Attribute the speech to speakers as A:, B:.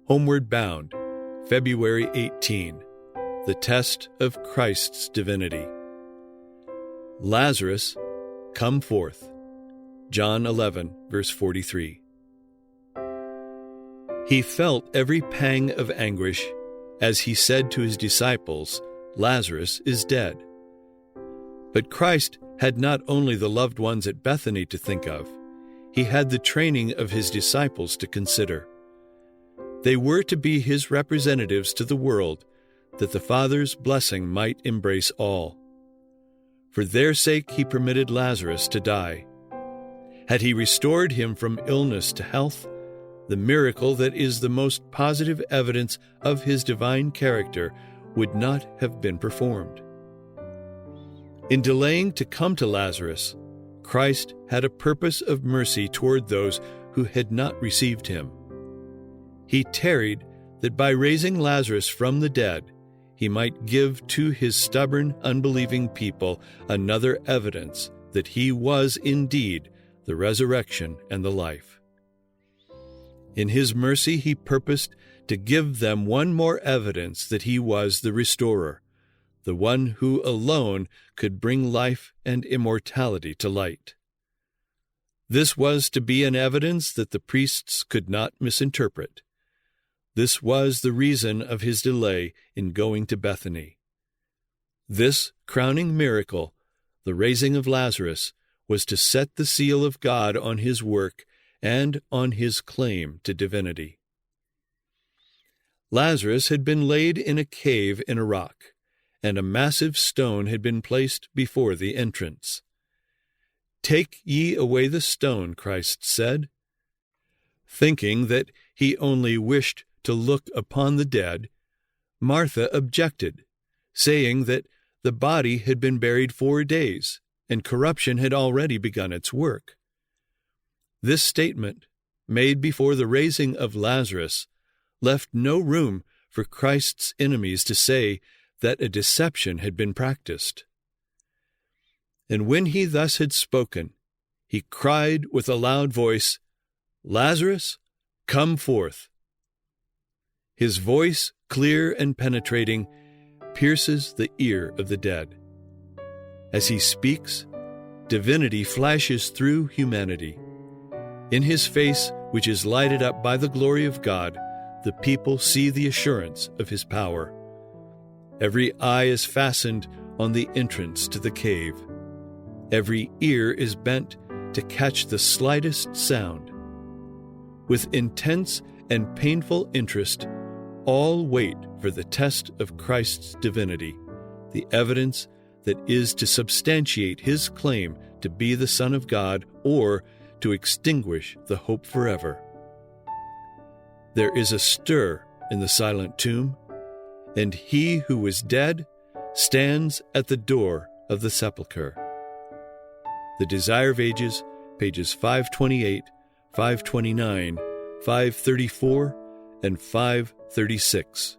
A: Homeward Bound, February 18. The Test of Christ's Divinity. Lazarus, come forth. John 11, verse 43. He felt every pang of anguish as he said to his disciples, Lazarus is dead. But Christ had not only the loved ones at Bethany to think of, he had the training of his disciples to consider. They were to be his representatives to the world, that the Father's blessing might embrace all. For their sake he permitted Lazarus to die. Had he restored him from illness to health, the miracle that is the most positive evidence of his divine character would not have been performed. In delaying to come to Lazarus, Christ had a purpose of mercy toward those who had not received him. He tarried that by raising Lazarus from the dead, he might give to his stubborn, unbelieving people another evidence that he was indeed the resurrection and the life. In his mercy he purposed to give them one more evidence that he was the restorer, the one who alone could bring life and immortality to light. This was to be an evidence that the priests could not misinterpret. This was the reason of his delay in going to Bethany. This crowning miracle, the raising of Lazarus, was to set the seal of God on his work and on his claim to divinity. Lazarus had been laid in a cave in a rock, and a massive stone had been placed before the entrance. "Take ye away the stone," Christ said. Thinking that he only wished to look upon the dead, Martha objected, saying that the body had been buried 4 days, and corruption had already begun its work. This statement, made before the raising of Lazarus, left no room for Christ's enemies to say that a deception had been practiced. And when he thus had spoken, he cried with a loud voice, "Lazarus, come forth." His voice, clear and penetrating, pierces the ear of the dead. As he speaks, divinity flashes through humanity. In his face, which is lighted up by the glory of God, the people see the assurance of his power. Every eye is fastened on the entrance to the cave. Every ear is bent to catch the slightest sound. With intense and painful interest, all wait for the test of Christ's divinity, the evidence that is to substantiate his claim to be the Son of God or to extinguish the hope forever. There is a stir in the silent tomb, and he who was dead stands at the door of the sepulchre. The Desire of Ages, pages 528, 529, 534, and 536.